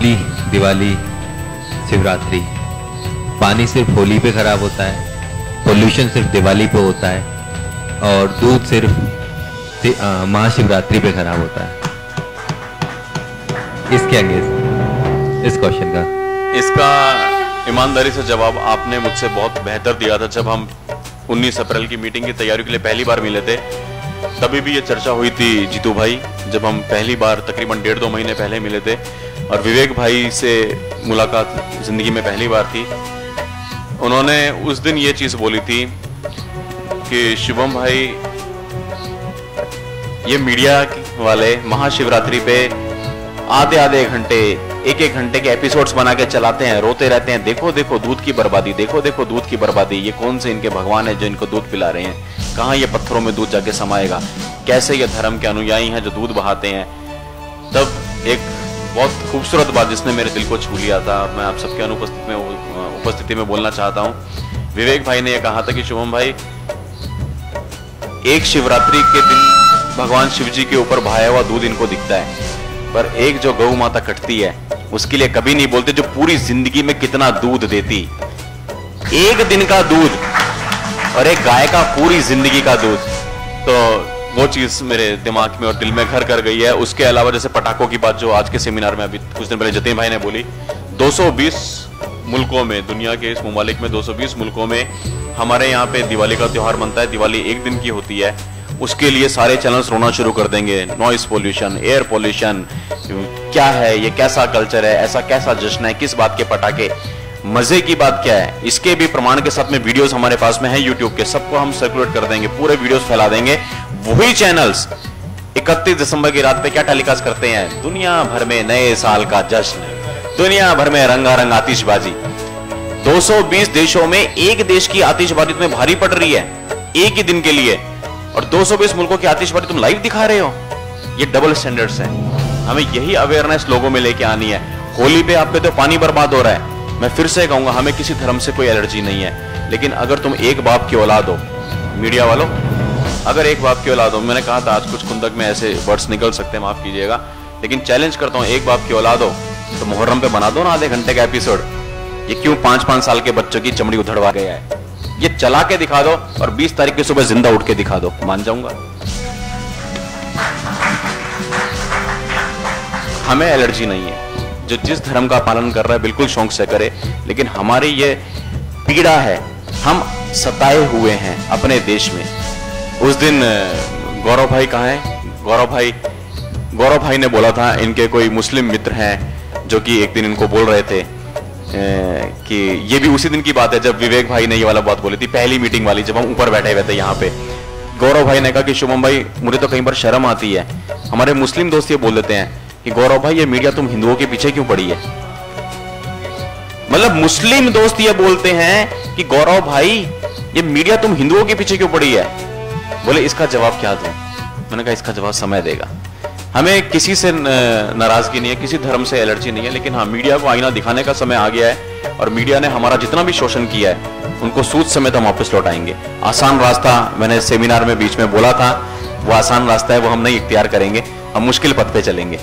दिवाली, शिवरात्रि, पानी सिर्फ होली पे खराब होता है, पोल्यूशन सिर्फ दिवाली पे होता है और दूध सिर्फ महाशिवरात्रि पे खराब होता है। इसके अगेंस्ट इस क्वेश्चन का इसका ईमानदारी से जवाब आपने मुझसे बहुत बेहतर दिया था जब हम 19 अप्रैल की मीटिंग की तैयारी के लिए पहली बार मिले थे। तभी भी ये चर्चा हुई थी जीतू भाई, जब हम पहली बार तकरीबन 1.5-2 महीने पहले मिले थे और विवेक भाई से मुलाकात जिंदगी में पहली बार थी। उन्होंने उस दिन ये चीज बोली थी कि शुभम भाई, ये मीडिया वाले महाशिवरात्रि पे आधे घंटे, एक घंटे के एपिसोड्स बना के चलाते हैं, रोते रहते हैं, देखो देखो दूध की बर्बादी, देखो देखो दूध की बर्बादी, ये कौन से इनके भगवान है जो इनको दूध पिला रहे हैं, कहाँ ये पत्थरों में दूध जाके समाएगा, कैसे ये धर्म के अनुयायी हैं जो दूध बहाते हैं। तब एक बहुत खूबसूरत बात जिसने मेरे दिल को छू लिया था, मैं आप सबके उपस्थिति में बोलना चाहता हूँ। विवेक भाई ने यह कहा था कि शुभम भाई, एक शिवरात्रि के दिन भगवान शिव जी के ऊपर बहाया हुआ दूध इनको दिखता है, पर एक जो गौ माता कटती है उसके लिए कभी नहीं बोलते जो पूरी जिंदगी में कितना दूध देती। एक दिन का दूध और एक गाय का पूरी जिंदगी का दूध, तो वो चीज मेरे दिमाग में और दिल में घर कर गई है। उसके अलावा जैसे पटाखों की बात जो आज के सेमिनार में अभी कुछ दिन पहले जतीन भाई ने बोली, 220 मुल्कों में, दुनिया के इस मुमालिक में 220 मुल्कों में हमारे यहाँ पे दिवाली का त्योहार बनता है। दिवाली एक दिन की होती है, उसके लिए सारे चैनल्स रोना शुरू कर देंगे, नॉइस पोल्यूशन, एयर पोल्यूशन, क्या है ये, कैसा कल्चर है, ऐसा कैसा जश्न है, किस बात के पटाखे। मजे की बात क्या है, इसके भी प्रमाण के साथ में वीडियोस हमारे पास में है यूट्यूब के, सबको हम सर्कुलेट कर देंगे, पूरे वीडियोस फैला देंगे। वही चैनल्स 31 दिसंबर की रात पे क्या टेलीकास्ट करते हैं, दुनिया भर में नए साल का जश्न, दुनिया भर में रंगारंग आतिशबाजी। 220 देशों में एक देश की आतिशबाजी तुम्हें भारी पड़ रही है एक ही दिन के लिए, और 220 मुल्कों की आतिशबाजी तुम लाइव दिखा रहे हो। ये डबल स्टैंडर्ड्स हैं। हमें यही अवेयरनेस लोगों में लेके आनी है। होली पे आप कहते हो पानी बर्बाद हो रहा है, मैं फिर से कहूंगा हमें किसी धर्म से कोई एलर्जी नहीं है, लेकिन अगर तुम एक बाप की औलाद हो, मीडिया वालों, अगर एक बाप की औलाद हो, मैंने कहा था आज कुछ खुंदक में ऐसे वर्ड्स निकल सकते हैं, माफ कीजिएगा, लेकिन चैलेंज करता हूं, एक बाप की औलाद हो तो मुहर्रम पे बना दो ना आधे घंटे का एपिसोड। ये क्यों 5-5 साल के बच्चों की चमड़ी उधड़वा गया है, ये चला के दिखा दो और 20 तारीख की सुबह जिंदा उठ के दिखा दो, मान जाऊंगा। हमें एलर्जी नहीं है, जो जिस धर्म का पालन कर रहा है बिल्कुल शौक से करे, लेकिन हमारी ये पीड़ा है, हम सताए हुए हैं अपने देश में। उस दिन गौरव भाई कहाँ है, गौरव भाई ने बोला था, इनके कोई मुस्लिम मित्र हैं जो कि एक दिन इनको बोल रहे थे कि ये भी उसी दिन की बात है जब विवेक भाई ने ये वाला बात बोली थी, पहली मीटिंग वाली, जब हम ऊपर बैठे हुए थे यहाँ पे। गौरव भाई ने कहा कि शुभम भाई, मुझे तो कई बार शर्म आती है, हमारे मुस्लिम दोस्त ये बोल देते हैं कि गौरव भाई ये मीडिया तुम हिंदुओं के पीछे क्यों पड़ी है। मतलब मुस्लिम दोस्त ये बोलते हैं कि गौरव भाई ये मीडिया तुम हिंदुओं के पीछे क्यों पड़ी है। बोले इसका जवाब क्या दूं। मैंने कहा इसका जवाब समय देगा। हमें किसी से नाराजगी नहीं है, किसी धर्म से एलर्जी नहीं है, लेकिन हाँ, मीडिया को आईना दिखाने का समय आ गया है और मीडिया ने हमारा जितना भी शोषण किया है उनको सूद समेत हम वापस लौटाएंगे। आसान रास्ता मैंने सेमिनार में बीच में बोला था, वो आसान रास्ता है, वो हम नहीं इख्तियार करेंगे, हम मुश्किल पथ पे चलेंगे।